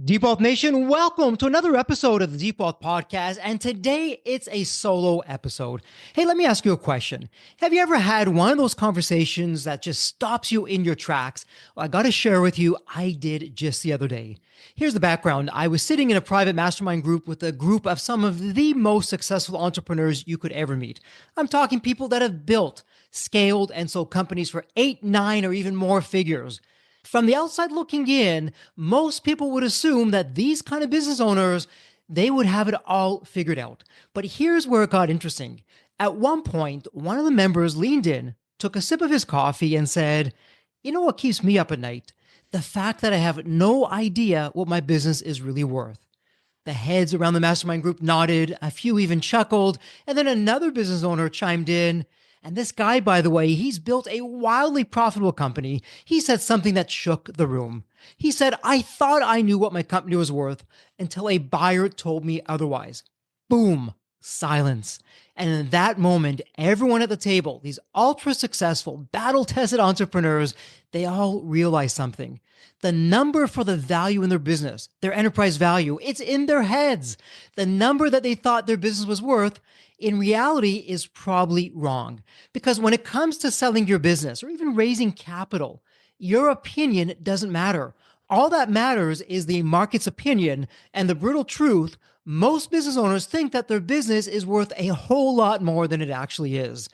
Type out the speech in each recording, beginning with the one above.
Deep Nation, welcome to another episode of the Deep Podcast. And today it's a solo episode. Hey, let me ask you a question. Have you ever had one of those conversations that just stops you in your tracks? Well, I got to share with you, I did just the other day. Here's the background. I was sitting in a private mastermind group with a group of some of the most successful entrepreneurs you could ever meet. I'm talking people that have built, scaled, and sold companies for 8, 9, or even more figures. From the outside looking in, most people would assume that these kind of business owners, they would have it all figured out. But here's where it got interesting. At one point, one of the members leaned in, took a sip of his coffee, and said, "You know what keeps me up at night? The fact that I have no idea what my business is really worth." The heads around the mastermind group nodded, a few even chuckled, and then another business owner chimed in. And this guy, by the way, he's built a wildly profitable company. He said something that shook the room. He said, "I thought I knew what my company was worth until a buyer told me otherwise." Boom, silence. And in that moment, everyone at the table, these ultra successful, battle tested entrepreneurs, they all realized something. The number for the value in their business, their enterprise value, it's in their heads. The number that they thought their business was worth, in reality, is probably wrong. Because when it comes to selling your business or even raising capital, your opinion doesn't matter. All that matters is the market's opinion, and the brutal truth, most business owners think that their business is worth a whole lot more than it actually is.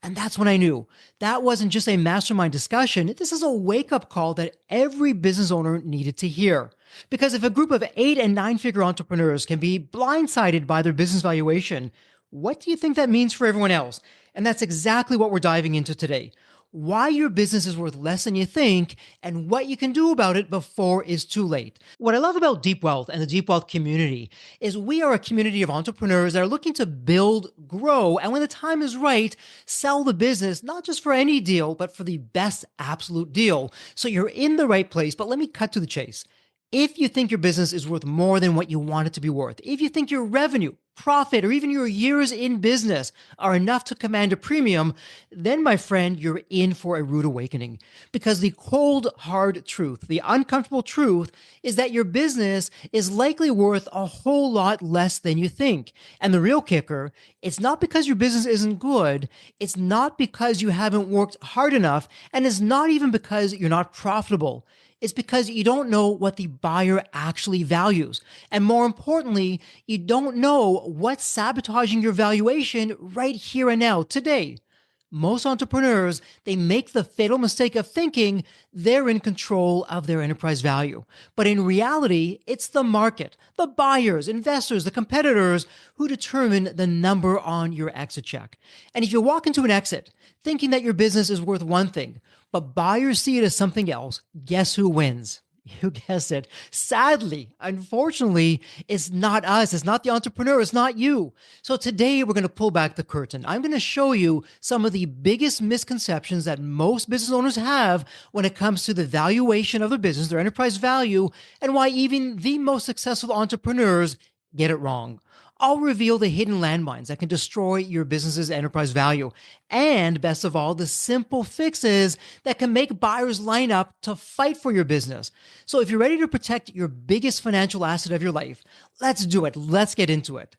And that's when I knew that wasn't just a mastermind discussion. This is a wake up call that every business owner needed to hear. Because if a group of 8 and 9 figure entrepreneurs can be blindsided by their business valuation, what do you think that means for everyone else? And that's exactly what we're diving into today. Why your business is worth less than you think and what you can do about it before it's too late. What I love about Deep Wealth and the Deep Wealth community is we are a community of entrepreneurs that are looking to build, grow, and when the time is right, sell the business, not just for any deal, but for the best absolute deal. So you're in the right place, but let me cut to the chase. If you think your business is worth more than what you want it to be worth, if you think your revenue, profit, or even your years in business are enough to command a premium, then, my friend, you're in for a rude awakening. Because the cold, hard truth, the uncomfortable truth, is that your business is likely worth a whole lot less than you think. And the real kicker, it's not because your business isn't good, it's not because you haven't worked hard enough, and it's not even because you're not profitable. It's because you don't know what the buyer actually values. And more importantly, you don't know what's sabotaging your valuation right here and now, today. Most entrepreneurs, they make the fatal mistake of thinking they're in control of their enterprise value. But in reality, it's the market, the buyers, investors, the competitors who determine the number on your exit check. And if you walk into an exit thinking that your business is worth one thing, but buyers see it as something else, guess who wins? You guessed it. Sadly, unfortunately, it's not us. It's not the entrepreneur. It's not you. So today we're going to pull back the curtain. I'm going to show you some of the biggest misconceptions that most business owners have when it comes to the valuation of their business, their enterprise value, and why even the most successful entrepreneurs get it wrong. I'll reveal the hidden landmines that can destroy your business's enterprise value. And best of all, the simple fixes that can make buyers line up to fight for your business. So if you're ready to protect your biggest financial asset of your life, let's do it. Let's get into it.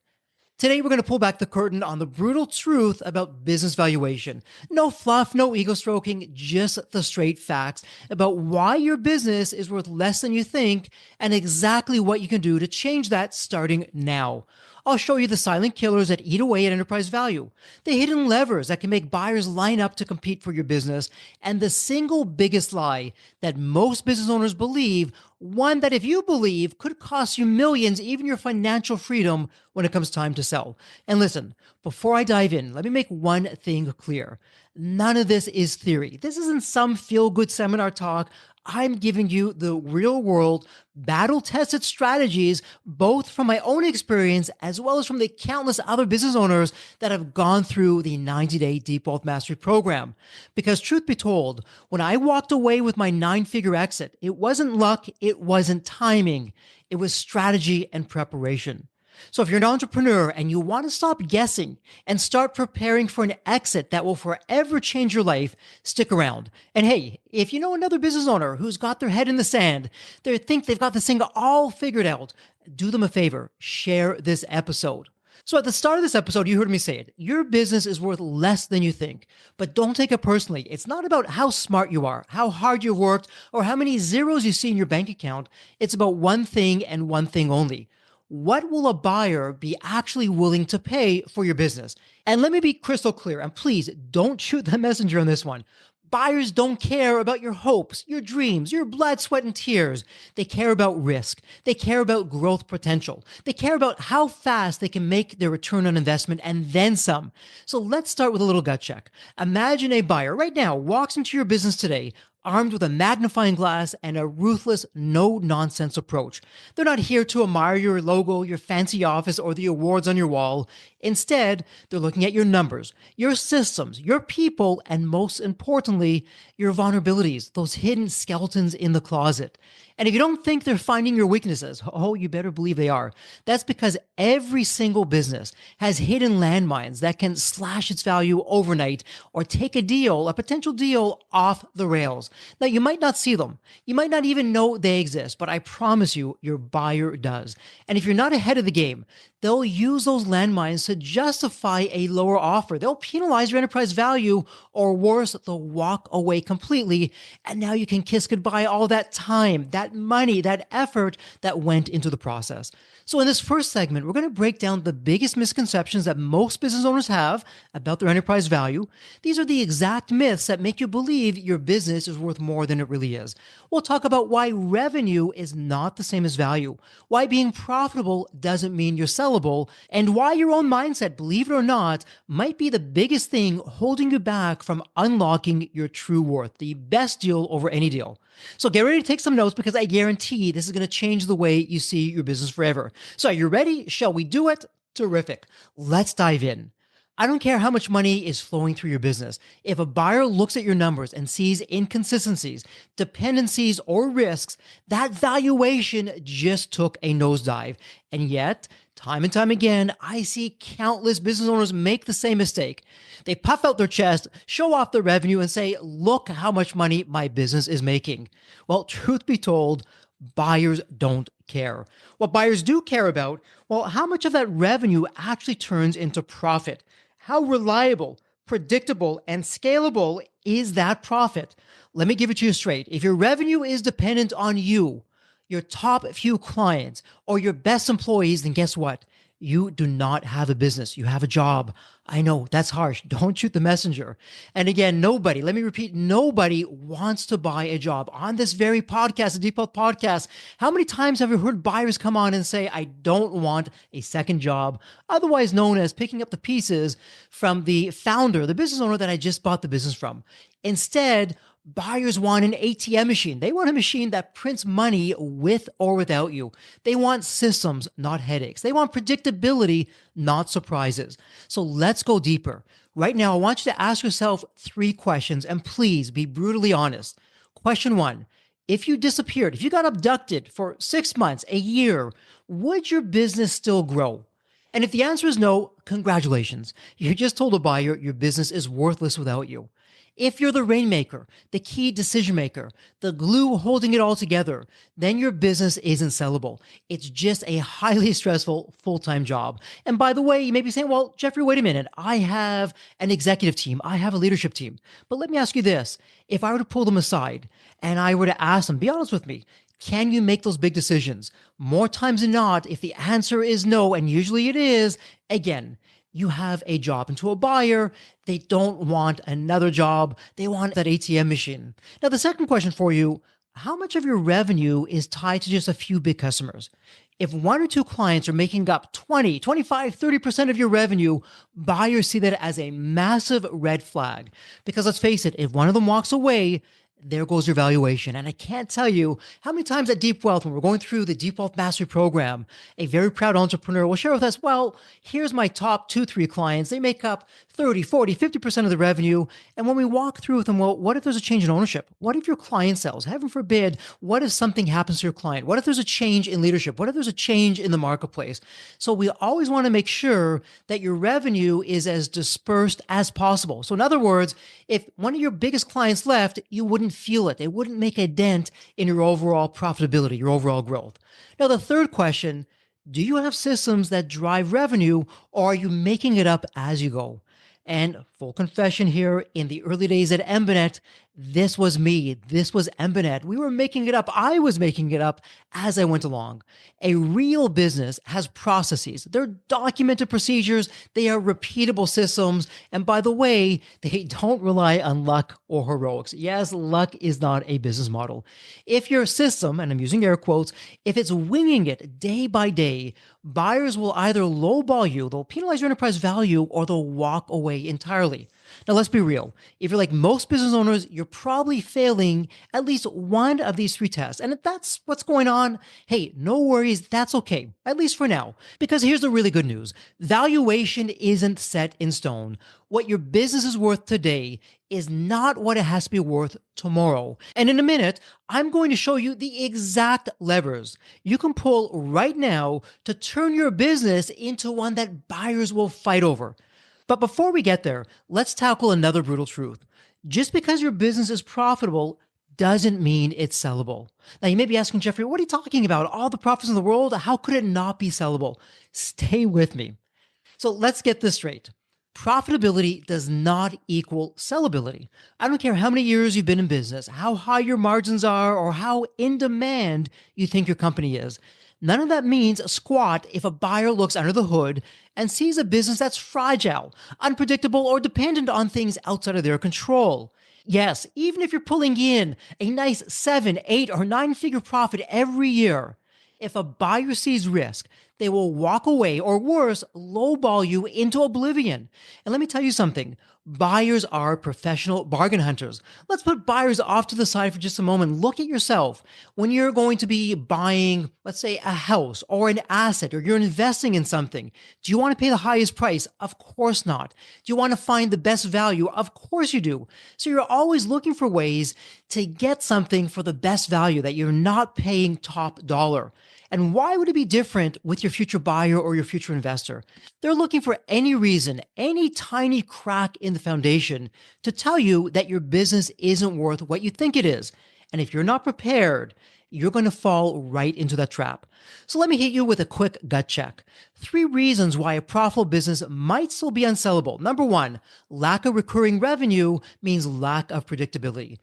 Today, we're going to pull back the curtain on the brutal truth about business valuation. No fluff, no ego stroking, just the straight facts about why your business is worth less than you think and exactly what you can do to change that starting now. I'll show you the silent killers that eat away at enterprise value, the hidden levers that can make buyers line up to compete for your business, and the single biggest lie that most business owners believe, one that if you believe could cost you millions, even your financial freedom when it comes time to sell. And listen, before I dive in, let me make one thing clear. None of this is theory. This isn't some feel-good seminar talk. I'm giving you the real world, battle tested strategies, both from my own experience as well as from the countless other business owners that have gone through the 90-day Deep Wealth Mastery program. Because truth be told, when I walked away with my 9-figure exit, it wasn't luck, it wasn't timing, it was strategy and preparation. So if you're an entrepreneur and you want to stop guessing and start preparing for an exit that will forever change your life, stick around. And hey, if you know another business owner who's got their head in the sand, they think they've got this thing all figured out, do them a favor, share this episode. So at the start of this episode, you heard me say it. Your business is worth less than you think, but don't take it personally. It's not about how smart you are, how hard you worked, or how many zeros you see in your bank account. It's about one thing and one thing only. What will a buyer be actually willing to pay for your business? And let me be crystal clear, and please don't shoot the messenger on this one. Buyers don't care about your hopes, your dreams, your blood, sweat, and tears. They care about risk. They care about growth potential. They care about how fast they can make their return on investment and then some. So let's start with a little gut check. Imagine a buyer right now walks into your business today, armed with a magnifying glass and a ruthless, no-nonsense approach. They're not here to admire your logo, your fancy office, or the awards on your wall. Instead, they're looking at your numbers, your systems, your people, and most importantly, your vulnerabilities, those hidden skeletons in the closet. And if you don't think they're finding your weaknesses, oh, you better believe they are. That's because every single business has hidden landmines that can slash its value overnight or take a potential deal, off the rails. Now, you might not see them. You might not even know they exist, but I promise you, your buyer does. And if you're not ahead of the game, they'll use those landmines to justify a lower offer. They'll penalize your enterprise value, or worse, they'll walk away completely. And now you can kiss goodbye all that time, that money, that effort that went into the process. So in this first segment, we're going to break down the biggest misconceptions that most business owners have about their enterprise value. These are the exact myths that make you believe your business is worth more than it really is. We'll talk about why revenue is not the same as value, why being profitable doesn't mean you're sellable, and why your own mindset, believe it or not, might be the biggest thing holding you back from unlocking your true worth, the best deal over any deal. So get ready to take some notes, because I guarantee this is going to change the way you see your business forever. So are you ready? Shall we do it? Terrific. Let's dive in. I don't care how much money is flowing through your business. If a buyer looks at your numbers and sees inconsistencies, dependencies, or risks, that valuation just took a nosedive. And yet, time and time again, I see countless business owners make the same mistake. They puff out their chest, show off their revenue, and say, look how much money my business is making. Well, truth be told, buyers don't care. What buyers do care about, well, how much of that revenue actually turns into profit? How reliable, predictable, and scalable is that profit? Let me give it to you straight. If your revenue is dependent on you, your top few clients, or your best employees, then guess what? You do not have a business. You have a job. I know that's harsh. Don't shoot the messenger. And again, nobody, let me repeat, nobody wants to buy a job. On this very podcast, the Deep Health Podcast, how many times have you heard buyers come on and say, I don't want a second job, otherwise known as picking up the pieces from the founder, the business owner that I just bought the business from? Instead, buyers want an ATM machine. They want a machine that prints money with or without you. They want systems, not headaches. They want predictability, not surprises. So let's go deeper. Right now, I want you to ask yourself 3 questions, and please be brutally honest. Question 1, if you disappeared, if you got abducted for 6 months, a year, would your business still grow? And if the answer is no, congratulations. You just told a buyer your business is worthless without you. If you're the rainmaker, the key decision maker, the glue holding it all together, then your business isn't sellable. It's just a highly stressful full-time job. And by the way, you may be saying, well, Jeffrey, wait a minute. I have an executive team. I have a leadership team. But let me ask you this. If I were to pull them aside and I were to ask them, be honest with me, can you make those big decisions? More times than not, if the answer is no, and usually it is, again, you have a job. And to a buyer, they don't want another job. They want that ATM machine. Now, the second question for you, how much of your revenue is tied to just a few big customers? If 1 or 2 clients are making up 20, 25, 30% of your revenue, buyers see that as a massive red flag. Because let's face it, if one of them walks away, there goes your valuation. And I can't tell you how many times at Deep Wealth, when we're going through the Deep Wealth Mastery Program, a very proud entrepreneur will share with us, well, here's my top two, three clients. They make up 30, 40, 50% of the revenue. And when we walk through with them, well, what if there's a change in ownership? What if your client sells? Heaven forbid, what if something happens to your client? What if there's a change in leadership? What if there's a change in the marketplace? So we always want to make sure that your revenue is as dispersed as possible. So in other words, if one of your biggest clients left, you wouldn't feel it. It wouldn't make a dent in your overall profitability, your overall growth. Now, the third question, do you have systems that drive revenue, or are you making it up as you go? And full confession here, in the early days at Embinet, this was me. This was Embinet. We were making it up. I was making it up as I went along. A real business has processes. They're documented procedures. They are repeatable systems. And by the way, they don't rely on luck or heroics. Yes, luck is not a business model. If your system, and I'm using air quotes, if it's winging it day by day, buyers will either lowball you, they'll penalize your enterprise value, or they'll walk away entirely. Now, let's be real. If you're like most business owners, you're probably failing at least one of these three tests. And if that's what's going on, hey, no worries. That's okay, at least for now. Because here's the really good news. Valuation isn't set in stone. What your business is worth today is not what it has to be worth tomorrow. And in a minute, I'm going to show you the exact levers you can pull right now to turn your business into one that buyers will fight over. But before we get there, let's tackle another brutal truth. Just because your business is profitable doesn't mean it's sellable. Now, you may be asking, Jeffrey, what are you talking about? All the profits in the world, how could it not be sellable? Stay with me. So let's get this straight. Profitability does not equal sellability. I don't care how many years you've been in business, how high your margins are, or how in demand you think your company is. None of that means squat if a buyer looks under the hood and sees a business that's fragile, unpredictable, or dependent on things outside of their control. Yes, even if you're pulling in a nice 7, 8, or 9-figure profit every year, if a buyer sees risk, they will walk away, or worse, lowball you into oblivion. And let me tell you something. Buyers are professional bargain hunters. Let's put buyers off to the side for just a moment. Look at yourself. When you're going to be buying, let's say, a house or an asset, or you're investing in something, do you want to pay the highest price? Of course not. Do you want to find the best value? Of course you do. So you're always looking for ways to get something for the best value that you're not paying top dollar. And why would it be different with your future buyer or your future investor? They're looking for any reason, any tiny crack in the foundation to tell you that your business isn't worth what you think it is. And if you're not prepared, you're going to fall right into that trap. So let me hit you with a quick gut check. 3 reasons why a profitable business might still be unsellable. Number 1, lack of recurring revenue means lack of predictability.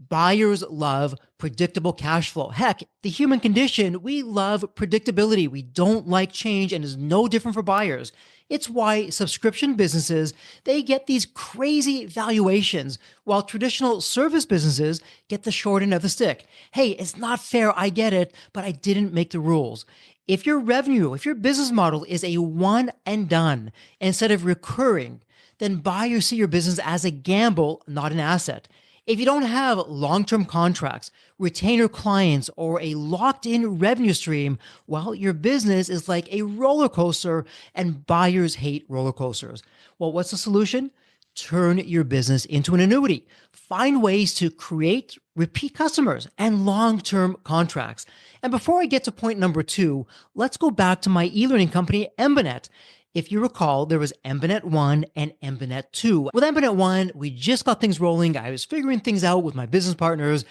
Buyers love predictable cash flow. Heck, the human condition, we love predictability. We don't like change, and is no different for buyers. It's why subscription businesses, they get these crazy valuations, while traditional service businesses get the short end of the stick. Hey, it's not fair, I get it, but I didn't make the rules. If your revenue, if your business model is a one and done instead of recurring, then buyers see your business as a gamble, not an asset. If you don't have long-term contracts, retainer clients, or a locked-in revenue stream, well, your business is like a roller coaster, and buyers hate roller coasters. Well, what's the solution? Turn your business into an annuity. Find ways to create repeat customers and long-term contracts. And before I get to point number 2, let's go back to my e-learning company, Embinet. If you recall, there was Embinet 1 and Embinet 2. With Embinet 1, we just got things rolling. I was figuring things out with my business partners.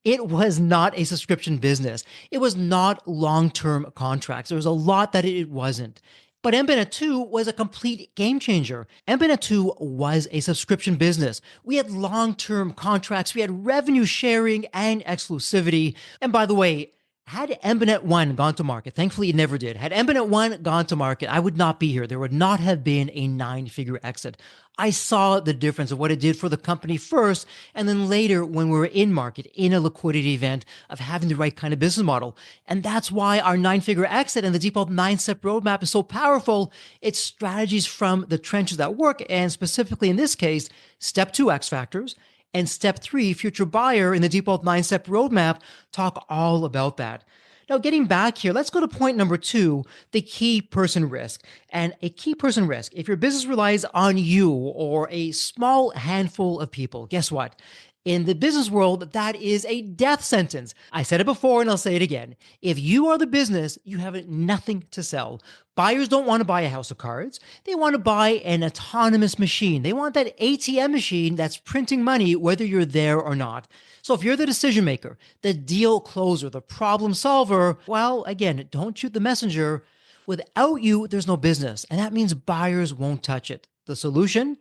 It was not a subscription business. It was not long-term contracts. There was a lot that it wasn't. But Embinet 2 was a complete game changer. Embinet 2 was a subscription business. We had long-term contracts. We had revenue sharing and exclusivity. And by the way, had Embinet 1 gone to market, thankfully it never did. Had Embinet 1 gone to market, I would not be here. There would not have been a 9-figure exit. I saw the difference of what it did for the company first, and then later when we were in market, in a liquidity event, of having the right kind of business model. And that's why our 9-figure exit and the Deep Wealth 9-step roadmap is so powerful. It's strategies from the trenches that work, and specifically in this case, step 2 X factors And step 3, future buyer in the Deep Wealth 9-step roadmap, talk all about that. Now, getting back here, let's go to point number 2, the key person risk. And a key person risk, if your business relies on you or a small handful of people, guess what? In the business world, that is a death sentence. I said it before and I'll say it again. If you are the business, you have nothing to sell. Buyers don't want to buy a house of cards. They want to buy an autonomous machine. They want that ATM machine that's printing money whether you're there or not. So if you're the decision maker, the deal closer, the problem solver, well, again, don't shoot the messenger. Without you, there's no business. And that means buyers won't touch it. The solution?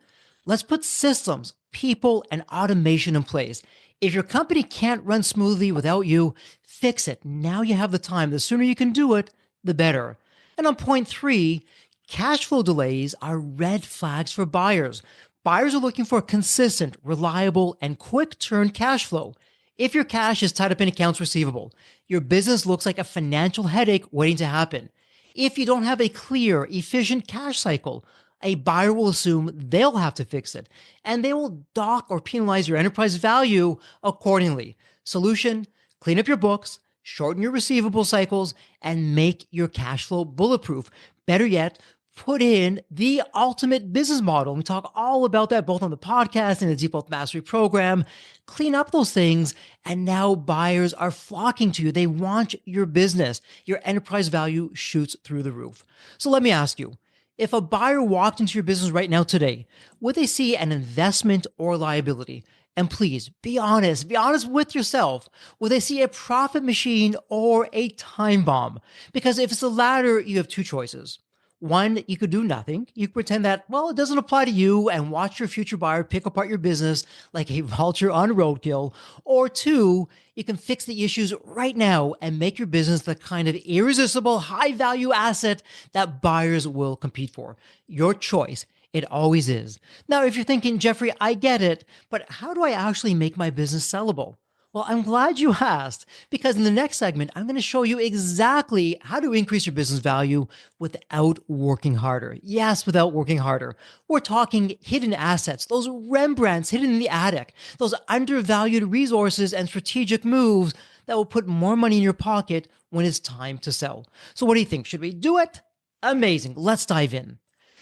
Let's put systems, people, and automation in place. If your company can't run smoothly without you, fix it. Now you have the time. The sooner you can do it, the better. And on point 3, cash flow delays are red flags for buyers. Buyers are looking for consistent, reliable, and quick turn cash flow. If your cash is tied up in accounts receivable, your business looks like a financial headache waiting to happen. If you don't have a clear, efficient cash cycle, a buyer will assume they'll have to fix it, and they will dock or penalize your enterprise value accordingly. Solution: clean up your books, shorten your receivable cycles, and make your cash flow bulletproof. Better yet, put in the ultimate business model. We talk all about that both on the podcast and the Deep Wealth Mastery program. Clean up those things, and now buyers are flocking to you. They want your business. Your enterprise value shoots through the roof. So let me ask you, if a buyer walked into your business right now today, would they see an investment or liability? And please be honest with yourself. Will they see a profit machine or a time bomb? Because if it's the latter, you have 2 choices. One, you could do nothing. You could pretend that, well, it doesn't apply to you and watch your future buyer pick apart your business like a vulture on roadkill. Or 2, you can fix the issues right now and make your business the kind of irresistible, high value asset that buyers will compete for. Your choice. It always is. Now, if you're thinking, Jeffrey, I get it, but how do I actually make my business sellable? Well, I'm glad you asked, because in the next segment, I'm going to show you exactly how to increase your business value without working harder. Yes, without working harder. We're talking hidden assets, those Rembrandts hidden in the attic, those undervalued resources and strategic moves that will put more money in your pocket when it's time to sell. So what do you think? Should we do it? Amazing. Let's dive in.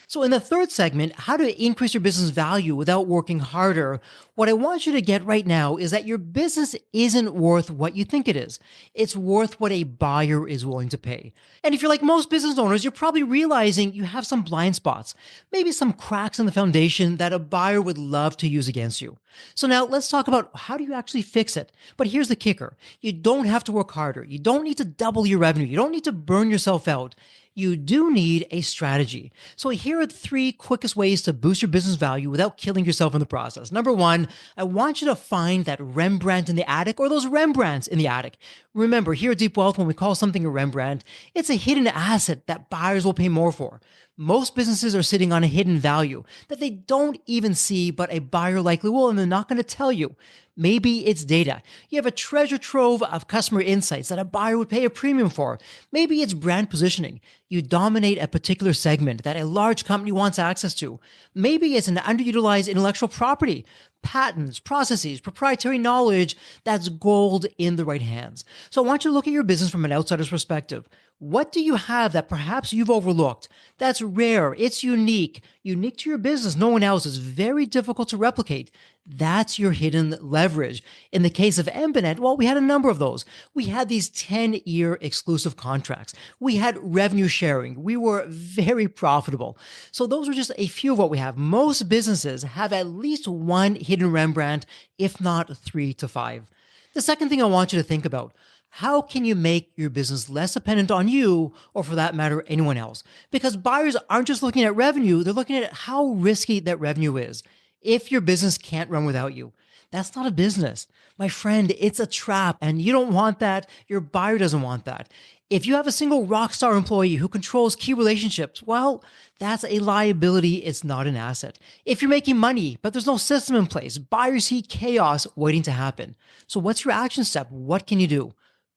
So in the third segment, how to increase your business value without working harder, what I want you to get right now is that your business isn't worth what you think it is. It's worth what a buyer is willing to pay. And if you're like most business owners, you're probably realizing you have some blind spots, maybe some cracks in the foundation that a buyer would love to use against you. So now let's talk about how do you actually fix it. But here's the kicker. You don't have to work harder. You don't need to double your revenue. You don't need to burn yourself out. You do need a strategy. So here are the 3 quickest ways to boost your business value without killing yourself in the process. Number 1, I want you to find that Rembrandt in the attic or those Rembrandts in the attic. Remember, here at Deep Wealth, when we call something a Rembrandt, it's a hidden asset that buyers will pay more for. Most businesses are sitting on a hidden value that they don't even see, but a buyer likely will, and they're not going to tell you. Maybe it's data. You have a treasure trove of customer insights that a buyer would pay a premium for. Maybe it's brand positioning. You dominate a particular segment that a large company wants access to. Maybe it's an underutilized intellectual property, patents, processes, proprietary knowledge that's gold in the right hands. So I want you to look at your business from an outsider's perspective. What do you have that perhaps you've overlooked? That's rare. It's unique to your business. No one else. Is very difficult to replicate. That's your hidden leverage. In the case of Embenet, well, we had a number of those. We had these 10-year exclusive contracts. We had revenue sharing. We were very profitable. So those are just a few of what we have. Most businesses have at least one hidden Rembrandt, if not 3 to 5. The second thing I want you to think about, how can you make your business less dependent on you, or for that matter, anyone else? Because buyers aren't just looking at revenue, they're looking at how risky that revenue is. If your business can't run without you, that's not a business. My friend, it's a trap, and you don't want that. Your buyer doesn't want that. If you have a single rock star employee who controls key relationships, well, that's a liability. It's not an asset. If you're making money, but there's no system in place, buyers see chaos waiting to happen. So what's your action step? What can you do?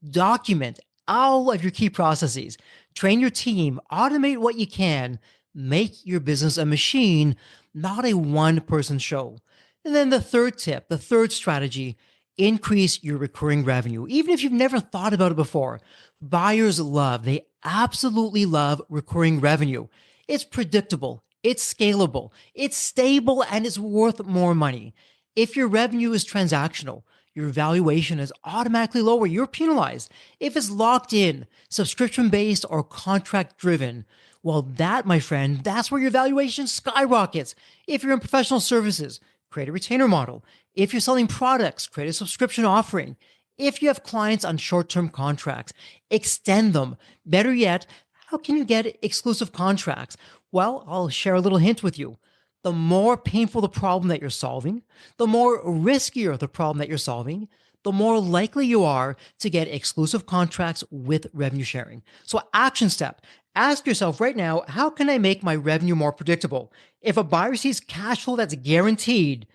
Document all of your key processes. Train your team. Automate what you can. Make your business a machine, not a one-person show. And then the third tip, the third strategy, increase your recurring revenue. Even if you've never thought about it before, buyers love, they absolutely love recurring revenue. It's predictable, it's scalable, it's stable, and it's worth more money. If your revenue is transactional, your valuation is automatically lower. You're penalized. If it's locked in, subscription based, or contract driven, well, that, my friend, that's where your valuation skyrockets. If you're in professional services, create a retainer model. If you're selling products, create a subscription offering. If you have clients on short term contracts, extend them. Better yet, how can you get exclusive contracts? Well, I'll share a little hint with you. The more painful the problem that you're solving, the more riskier the problem that you're solving, the more likely you are to get exclusive contracts with revenue sharing. So, action step, ask yourself right now, how can I make my revenue more predictable? If a buyer sees cash flow that's guaranteed,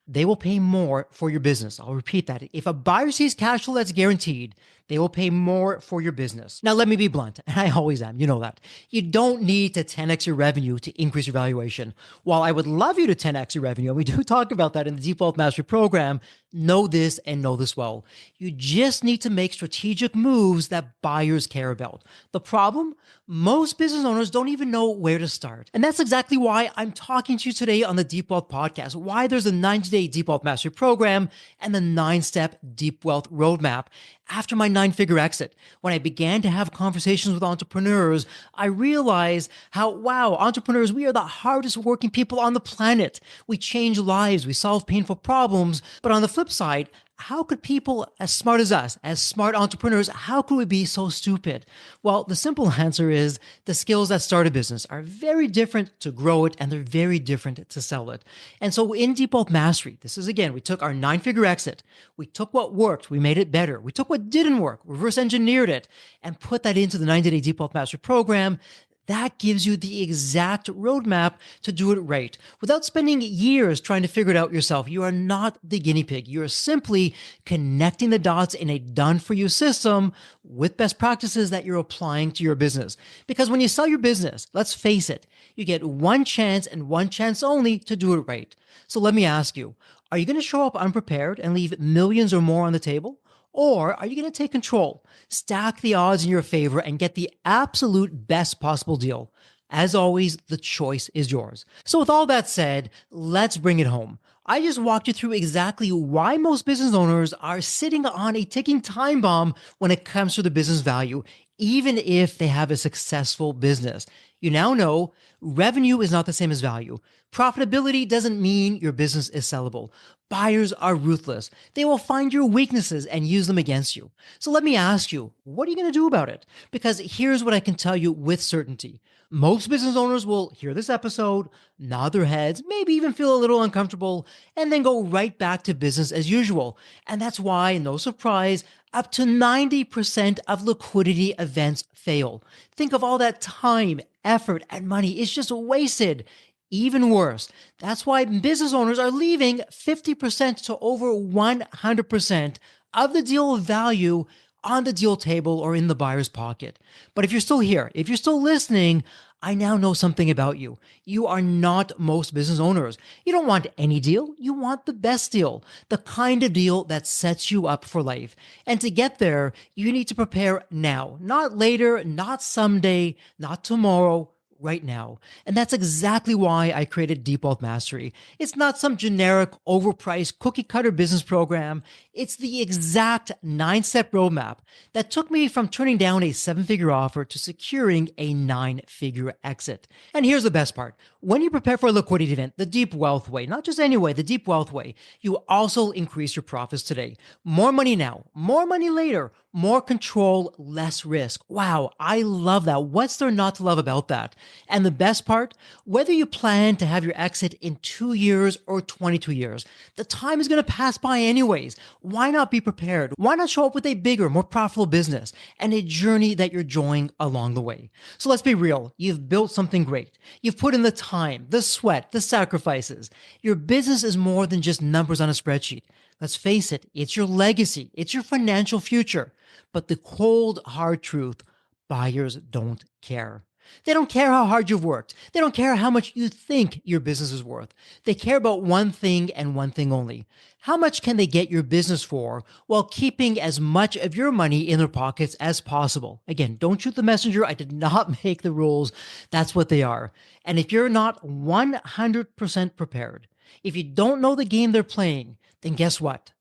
they will pay more for your business. I'll repeat that. If a buyer sees cash flow that's guaranteed, they will pay more for your business. Now, let me be blunt, and I always am. You know that. You don't need to 10x your revenue to increase your valuation. While I would love you to 10x your revenue, and we do talk about that in the Deep Wealth Mastery Program, know this and know this well. You just need to make strategic moves that buyers care about. The problem? Most business owners don't even know where to start. And that's exactly why I'm talking to you today on the Deep Wealth Podcast, why there's a 90-day Deep Wealth Mastery Program and the 9-step Deep Wealth Roadmap. After my 9-figure exit, when I began to have conversations with entrepreneurs, I realized how, wow, entrepreneurs, we are the hardest working people on the planet. We change lives, we solve painful problems. But on the flip side, how could people as smart as us, as smart entrepreneurs, how could we be so stupid? Well, the simple answer is the skills that start a business are very different to grow it, and they're very different to sell it. And so in Deep Wealth Mastery, this is again, we took our 9-figure exit, we took what worked, we made it better, we took what didn't work, reverse engineered it, and put that into the 90-day Deep Wealth Mastery Program. That gives you the exact roadmap to do it right without spending years trying to figure it out yourself. You are not the guinea pig. You're simply connecting the dots in a done for you system with best practices that you're applying to your business. Because when you sell your business, let's face it, you get one chance and one chance only to do it right. So let me ask you, are you going to show up unprepared and leave millions or more on the table? Or are you going to take control, stack the odds in your favor, and get the absolute best possible deal? As always, the choice is yours. So with all that said, let's bring it home. I just walked you through exactly why most business owners are sitting on a ticking time bomb when it comes to the business value, even if they have a successful business. You now know revenue is not the same as value. Profitability doesn't mean your business is sellable. Buyers are ruthless. They will find your weaknesses and use them against you. So let me ask you, what are you going to do about it? Because here's what I can tell you with certainty. Most business owners will hear this episode, nod their heads, maybe even feel a little uncomfortable, and then go right back to business as usual. And that's why, no surprise, up to 90% of liquidity events fail. Think of all that time, effort, and money. It's just wasted. Even worse, that's why business owners are leaving 50% to over 100% of the deal value on the deal table or in the buyer's pocket. But if you're still here, if you're still listening, I now know something about you. You are not most business owners. You don't want any deal. You want the best deal, the kind of deal that sets you up for life. And to get there, you need to prepare now, not later, not someday, not tomorrow, right now. And that's exactly why I created Deep Wealth Mastery. It's not some generic, overpriced, cookie cutter business program. It's the exact 9-step roadmap that took me from turning down a 7-figure offer to securing a 9-figure exit. And here's the best part. When you prepare for a liquidity event, the deep wealth way, not just any way, the deep wealth way, you also increase your profits today. More money now, more money later, more control, less risk. Wow, I love that. What's there not to love about that? And the best part, whether you plan to have your exit in 2 years or 22 years, the time is going to pass by anyways. Why not be prepared? Why not show up with a bigger, more profitable business and a journey that you're enjoying along the way? So let's be real. You've built something great. You've put in the time, the sweat, the sacrifices. Your business is more than just numbers on a spreadsheet. Let's face it, it's your legacy. It's your financial future. But the cold, hard truth, buyers don't care. They don't care how hard you've worked. They don't care how much you think your business is worth. They care about one thing and one thing only. How much can they get your business for while keeping as much of your money in their pockets as possible? Again, don't shoot the messenger. I did not make the rules. That's what they are. And if you're not 100% prepared, if you don't know the game they're playing, then guess what?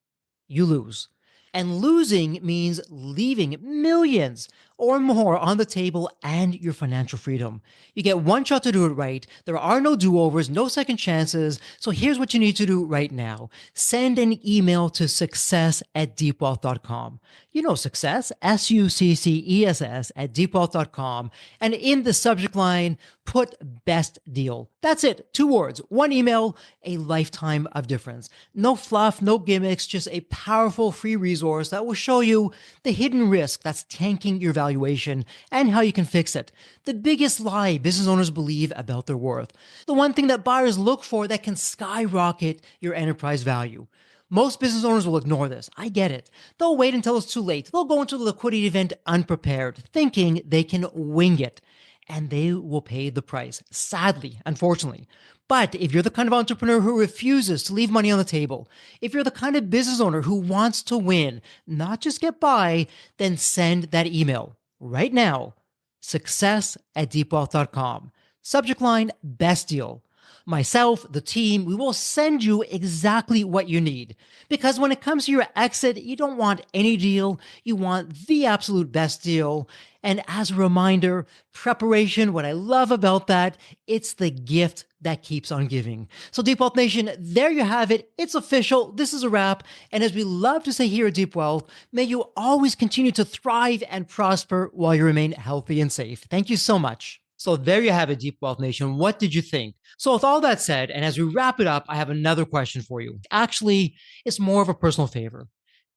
You lose. And losing means leaving millions or more on the table and your financial freedom. You get one shot to do it right. There are no do-overs, no second chances. So here's what you need to do right now. Send an email to success@deepwealth.com. You know success, SUCCESS at deepwealth.com. And in the subject line, put best deal. That's it. 2 words, 1 email, a lifetime of difference. No fluff, no gimmicks, just a powerful free resource that will show you the hidden risk that's tanking your valuation and how you can fix it. The biggest lie business owners believe about their worth. The one thing that buyers look for that can skyrocket your enterprise value. Most business owners will ignore this. I get it. They'll wait until it's too late. They'll go into the liquidity event unprepared, thinking they can wing it. And they will pay the price, sadly, unfortunately. But if you're the kind of entrepreneur who refuses to leave money on the table, if you're the kind of business owner who wants to win, not just get by, then send that email right now, success@deepwealth.com. Subject line, best deal. Myself, the team, we will send you exactly what you need. Because when it comes to your exit, you don't want any deal. You want the absolute best deal. And as a reminder, preparation, what I love about that, it's the gift that keeps on giving. So Deep Wealth Nation, there you have it. It's official. This is a wrap. And as we love to say here at Deep Wealth, may you always continue to thrive and prosper while you remain healthy and safe. Thank you so much. So there you have it, Deep Wealth Nation. What did you think? So with all that said, and as we wrap it up, I have another question for you. Actually, it's more of a personal favor.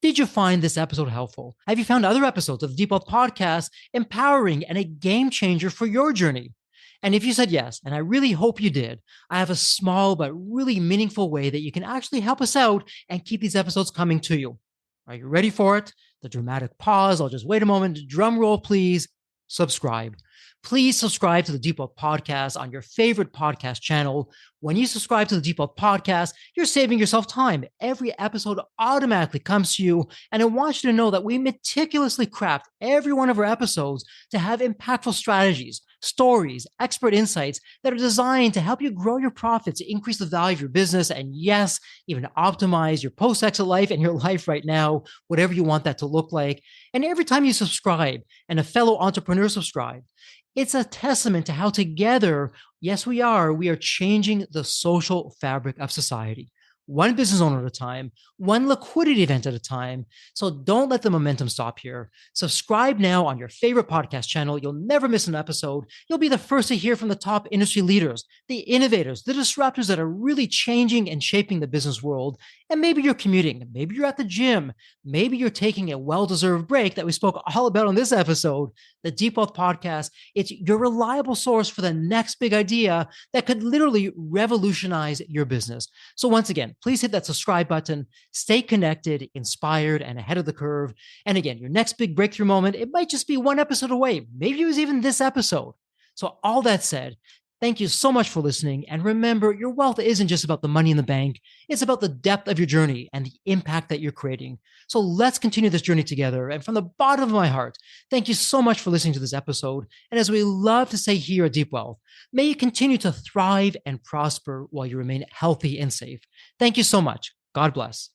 Did you find this episode helpful? Have you found other episodes of the Deep Wealth Podcast empowering and a game changer for your journey? And if you said yes, and I really hope you did, I have a small but really meaningful way that you can actually help us out and keep these episodes coming to you. Are you ready for it? The dramatic pause. I'll just wait a moment. Drum roll, please. Subscribe. Please subscribe to the Deep Wealth Podcast on your favorite podcast channel. When you subscribe to the Deep Wealth Podcast, you're saving yourself time. Every episode automatically comes to you. And I want you to know that we meticulously craft every one of our episodes to have impactful strategies, stories, expert insights that are designed to help you grow your profits, increase the value of your business, and yes, even optimize your post-exit life and your life right now, whatever you want that to look like. And every time you subscribe and a fellow entrepreneur subscribes, it's a testament to how together, yes, we are changing the social fabric of society. One business owner at a time, one liquidity event at a time. So don't let the momentum stop here. Subscribe now on your favorite podcast channel. You'll never miss an episode. You'll be the first to hear from the top industry leaders, the innovators, the disruptors that are really changing and shaping the business world. And maybe you're commuting, maybe you're at the gym, maybe you're taking a well-deserved break that we spoke all about on this episode. The Deep Wealth Podcast, it's your reliable source for the next big idea that could literally revolutionize your business. So once again, please hit that subscribe button, stay connected, inspired, and ahead of the curve. And again, your next big breakthrough moment, it might just be one episode away. Maybe it was even this episode. So all that said, thank you so much for listening. And remember, your wealth isn't just about the money in the bank. It's about the depth of your journey and the impact that you're creating. So let's continue this journey together. And from the bottom of my heart, thank you so much for listening to this episode. And as we love to say here at Deep Wealth, may you continue to thrive and prosper while you remain healthy and safe. Thank you so much. God bless.